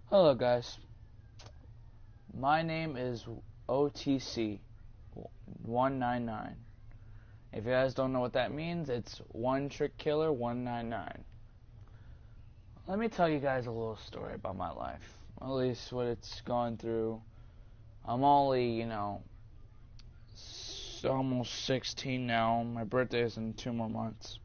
Hello guys, my name is OTC 199. If you guys don't know what that means, it's One Trick Killer 199. Let me tell you guys a little story about my life, at least what it's gone through. I'm only, almost 16 now. My birthday is in 2 more months.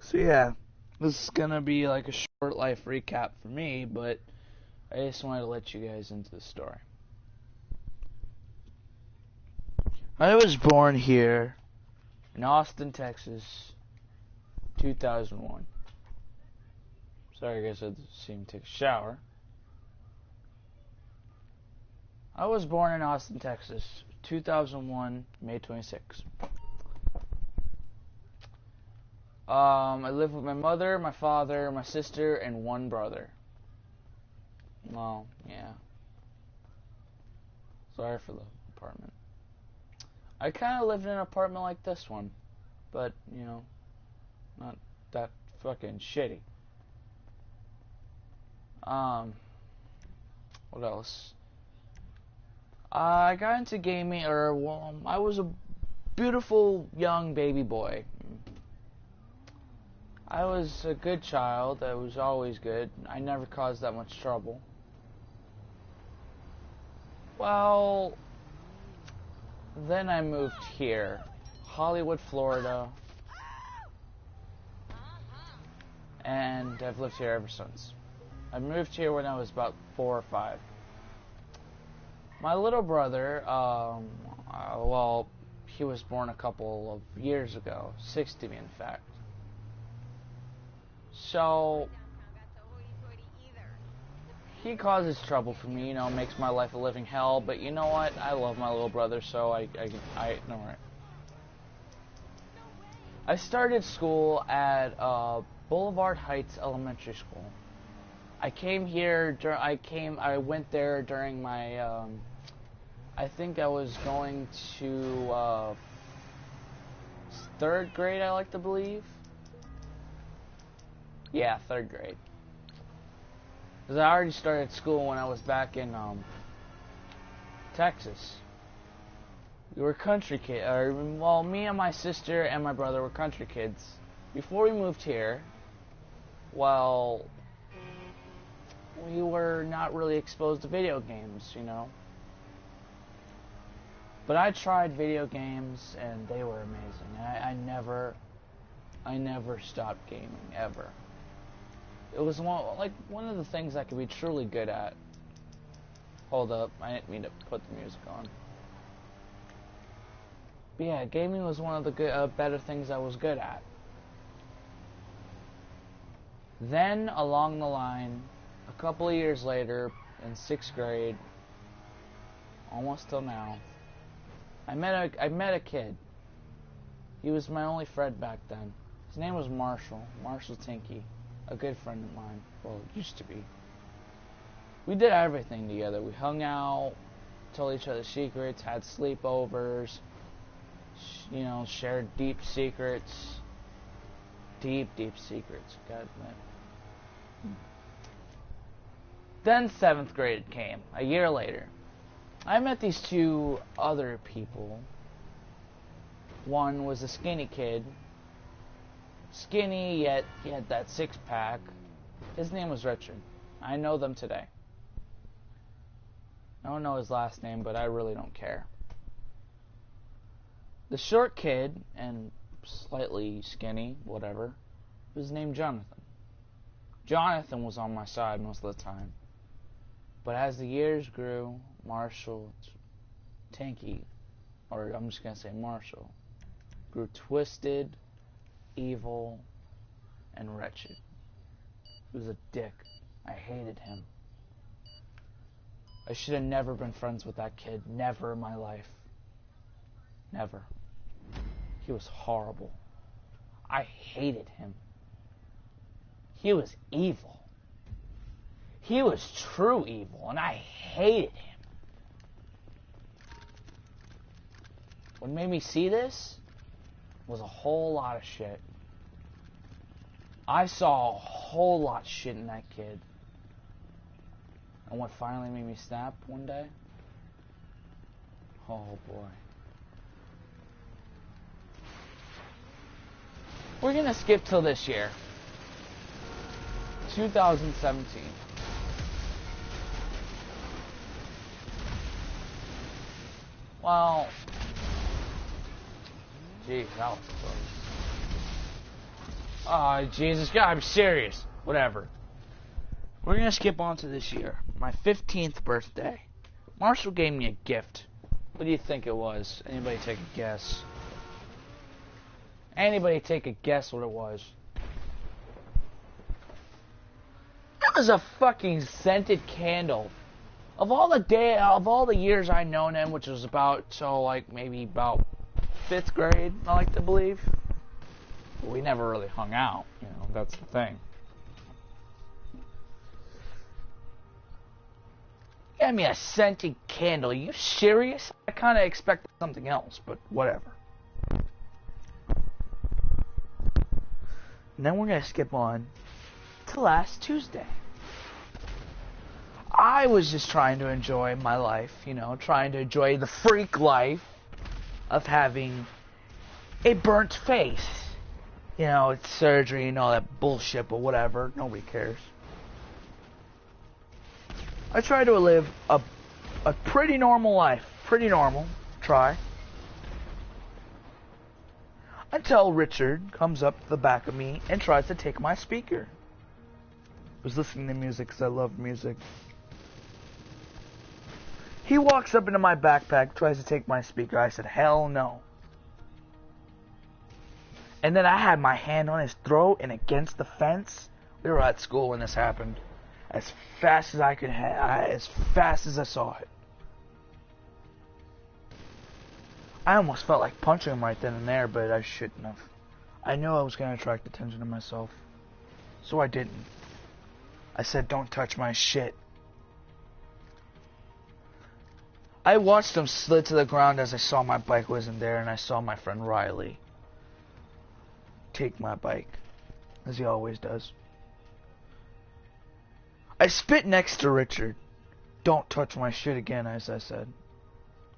So yeah, this is gonna be like a short life recap for me, but I just wanted to let you guys into the story. I was born here in Austin, Texas, 2001. Sorry, I guess I had to see him take a shower. I was born in Austin, Texas, 2001, May 26. I live with my mother, my father, my sister, and one brother. Well, yeah. Sorry for the apartment. I kind of lived in an apartment like this one, but, not that fucking shitty. What else? I got into gaming, I was a beautiful young baby boy. I was a good child. I was always good. I never caused that much trouble. Well, then I moved here, Hollywood, Florida, and I've lived here ever since. I moved here when I was about 4 or 5. My little brother, well, he was born a couple of years ago, 6 to be in fact. So, he causes trouble for me, makes my life a living hell, but you know what? I love my little brother, so I ignore it. I started school at Boulevard Heights Elementary School. I came here, I went there during my, I think I was going to 3rd grade, I like to believe. Yeah, 3rd grade. Because I already started school when I was back in Texas. We were country kids. Well, me and my sister and my brother were country kids. Before we moved here, well, we were not really exposed to video games, But I tried video games and they were amazing. I never stopped gaming ever. It was one of the things I could be truly good at. Hold up, I didn't mean to put the music on. But yeah, gaming was one of the better things I was good at. Then, along the line, a couple of years later, in 6th grade, almost till now, I met a kid. He was my only friend back then. His name was Marshall Tinky, a good friend of mine. Well, it used to be. We did everything together. We hung out, told each other secrets, had sleepovers, shared deep secrets. Deep secrets, God damn. Then 7th grade came, a year later. I met these 2 other people. One was a skinny kid. Skinny, yet he had that 6-pack. His name was Richard. I know them today. I don't know his last name, but I really don't care. The short kid, and slightly skinny, whatever, was named Jonathan. Jonathan was on my side most of the time. But as the years grew, Marshall, Tinky, or I'm just going to say Marshall, grew twisted, evil, and wretched. He was a dick. I hated him. I should have never been friends with that kid. Never in my life. Never. He was horrible. I hated him. He was evil. He was true evil, and I hated him. What made me see this was a whole lot of shit. I saw a whole lot of shit in that kid. And what finally made me snap one day? Oh boy. We're gonna skip till this year. 2017. Well, geez, that was close. Oh, Jesus God, I'm serious. Whatever. We're gonna skip on to this year. My 15th birthday. Marshall gave me a gift. What do you think it was? Anybody take a guess? Anybody take a guess what it was? It was a fucking scented candle. Of all the years I've known him, which was maybe about 5th grade, I like to believe. But we never really hung out, that's the thing. He gave me a scented candle. Are you serious? I kind of expected something else, but whatever. And then we're going to skip on to last Tuesday. I was just trying to enjoy my life, trying to enjoy the freak life of having a burnt face. It's surgery and all that bullshit, but whatever. Nobody cares. I try to live a pretty normal life. Pretty normal. Try. Until Richard comes up to the back of me and tries to take my speaker. I was listening to music because I love music. He walks up into my backpack, tries to take my speaker. I said, hell no. And then I had my hand on his throat and against the fence. We were at school when this happened. As fast as I could as fast as I saw it. I almost felt like punching him right then and there, but I shouldn't have. I knew I was going to attract attention to myself. So I didn't. I said, don't touch my shit. I watched him slid to the ground as I saw my bike wasn't there, and I saw my friend Riley take my bike, as he always does. I spit next to Richard. Don't touch my shit again, as I said.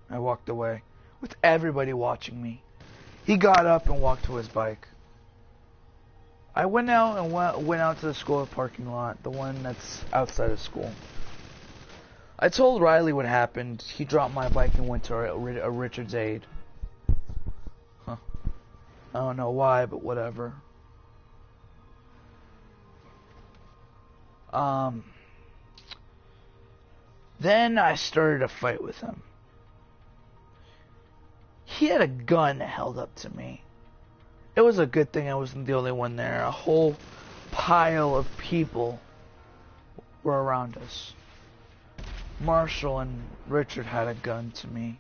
I walked away, with everybody watching me. He got up and walked to his bike. I went out and went out to the school parking lot, the one that's outside of school. I told Riley what happened. He dropped my bike and went to a Richard's aid. Huh. I don't know why, but whatever. Then I started a fight with him. He had a gun held up to me. It was a good thing I wasn't the only one there. A whole pile of people were around us. Marshall and Richard had a gun to me.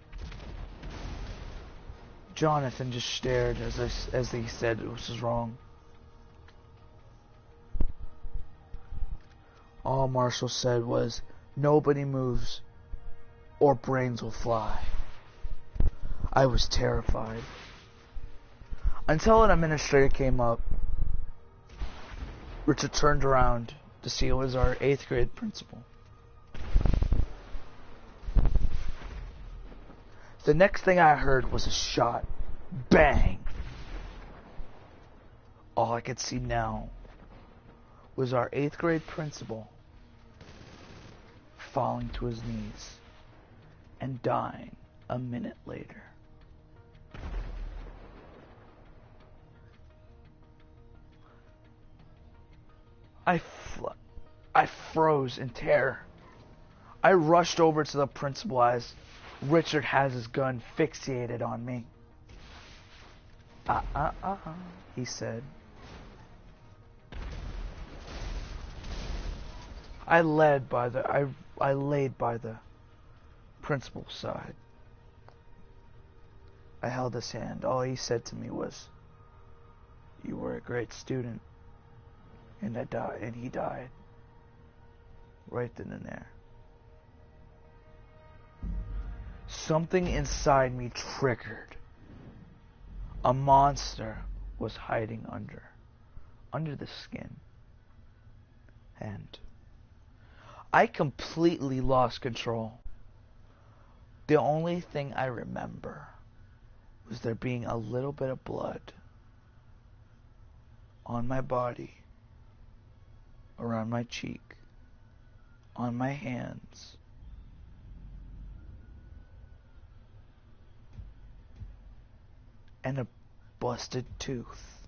Jonathan just stared as he said it was wrong. All Marshall said was, nobody moves or brains will fly. I was terrified. Until an administrator came up. Richard turned around to see it was our 8th grade principal. The next thing I heard was a shot. Bang! All I could see now was our 8th grade principal falling to his knees and dying a minute later. I froze in terror. I rushed over to the principal as Richard has his gun fixated on me. He said. I laid by the principal's side. I held his hand. All he said to me was, "You were a great student." And he died. Right then and there. Something inside me triggered. A monster was hiding under the skin. And I completely lost control. The only thing I remember was there being a little bit of blood on my body, around my cheek, on my hands. And a busted tooth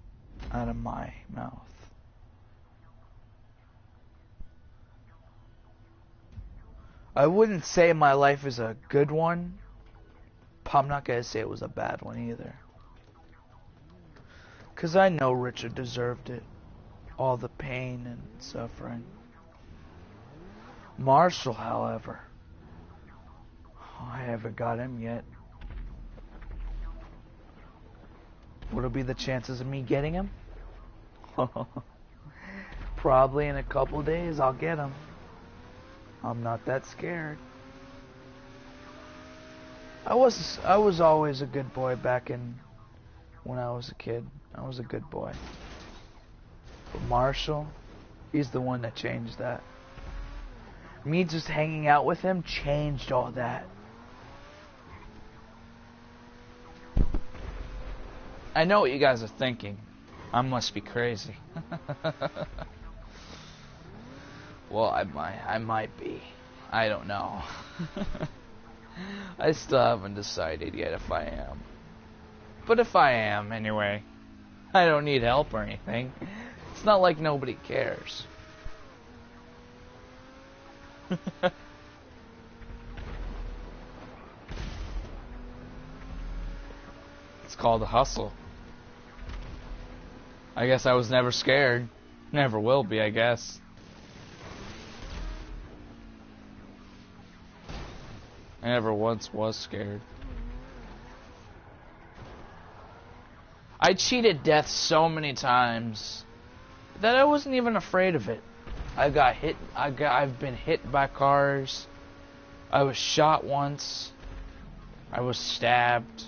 out of my mouth. I wouldn't say my life is a good one, but I'm not going to say it was a bad one either. Because I know Richard deserved it. All the pain and suffering. Marshall, however, I haven't got him yet. What'll be the chances of me getting him? Probably in a couple days I'll get him. I'm not that scared. I was always a good boy back when I was a kid. I was a good boy. But Marshall, he's the one that changed that. Me just hanging out with him changed all that. I know what you guys are thinking. I must be crazy. Well, I might be. I don't know. I still haven't decided yet if I am. But if I am, anyway, I don't need help or anything. It's not like nobody cares. It's called a hustle. I guess I was never scared. Never will be, I guess. I never once was scared. I cheated death so many times that I wasn't even afraid of it. I've been hit by cars. I was shot once. I was stabbed.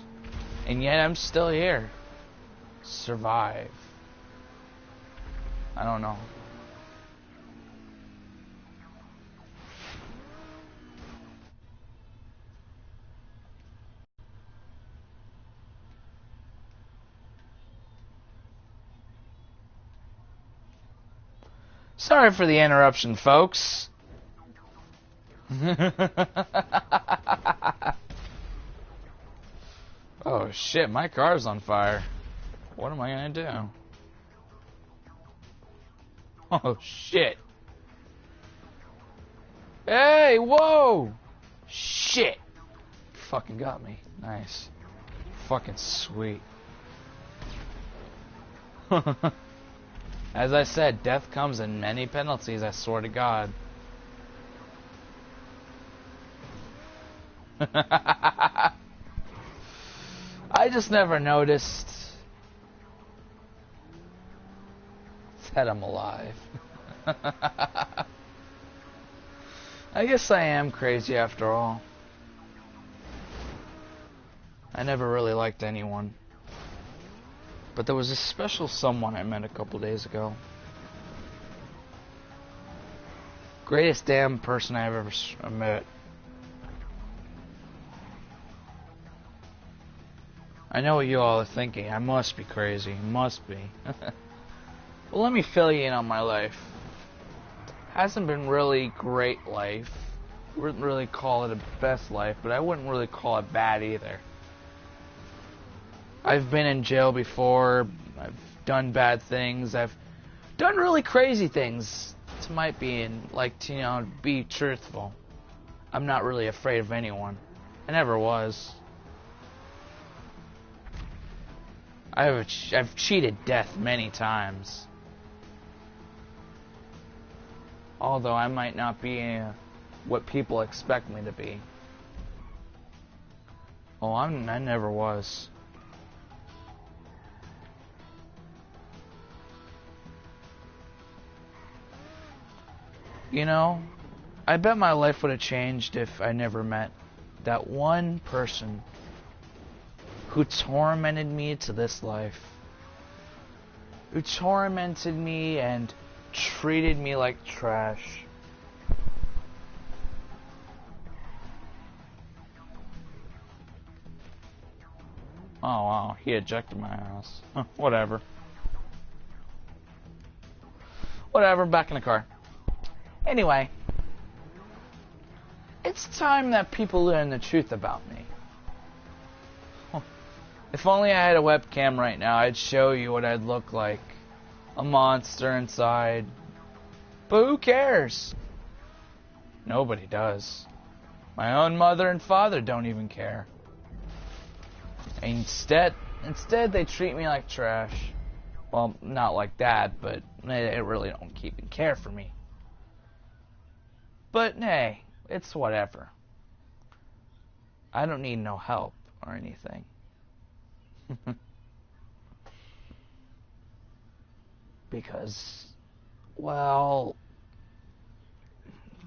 And yet I'm still here. Survive. I don't know. Sorry for the interruption, folks. Oh shit, my car's on fire. What am I gonna do? Oh shit. Hey, whoa! Shit! Fucking got me. Nice. Fucking sweet. As I said, death comes in many penalties, I swear to God. I just never noticed that I'm alive. I guess I am crazy after all. I never really liked anyone. But there was a special someone I met a couple days ago. Greatest damn person I've ever met. I know what you all are thinking. I must be crazy. Must be. Well, let me fill you in on my life. Hasn't been really great life. Wouldn't really call it a best life, but I wouldn't really call it bad either. I've been in jail before. I've done bad things. I've done really crazy things. To might be in, like, to, you know, be truthful. I'm not really afraid of anyone. I never was. I've cheated death many times. Although I might not be what people expect me to be. Oh, I never was. You know, I bet my life would have changed if I never met that one person who tormented me to this life. Who tormented me and treated me like trash. Oh, wow. He ejected my ass. Huh, whatever. Whatever, back in the car. Anyway. It's time that people learn the truth about me. If only I had a webcam right now, I'd show you what I'd look like. A monster inside. But who cares? Nobody does. My own mother and father don't even care. Instead they treat me like trash. Well, not like that, but they really don't even care for me. But hey, it's whatever. I don't need no help or anything. Because, well,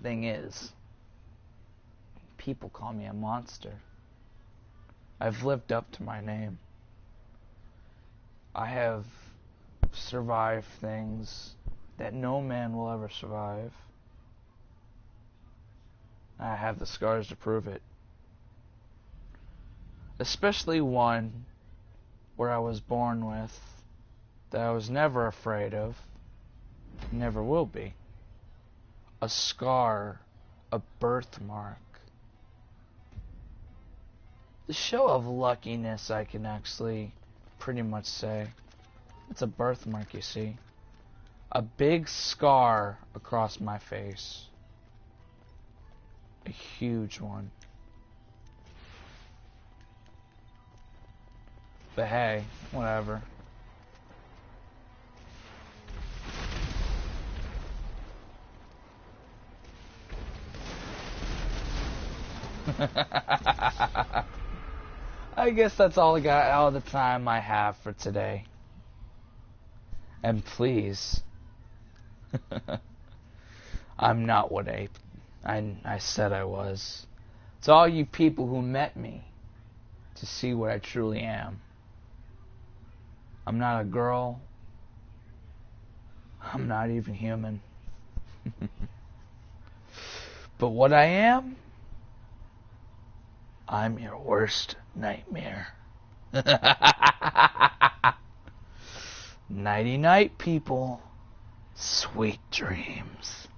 thing is, people call me a monster. I've lived up to my name. I have survived things that no man will ever survive. I have the scars to prove it. Especially one where I was born with that I was never afraid of, never will be. A scar, a birthmark. The show of luckiness, I can actually pretty much say. It's a birthmark, you see. A big scar across my face. A huge one. But hey, whatever. I guess that's all the time I have for today. And please, I'm not what I said I was. To all you people who met me to see what I truly am. I'm not a girl. I'm not even human. But what I am, I'm your worst nightmare. Nighty night, people. Sweet dreams.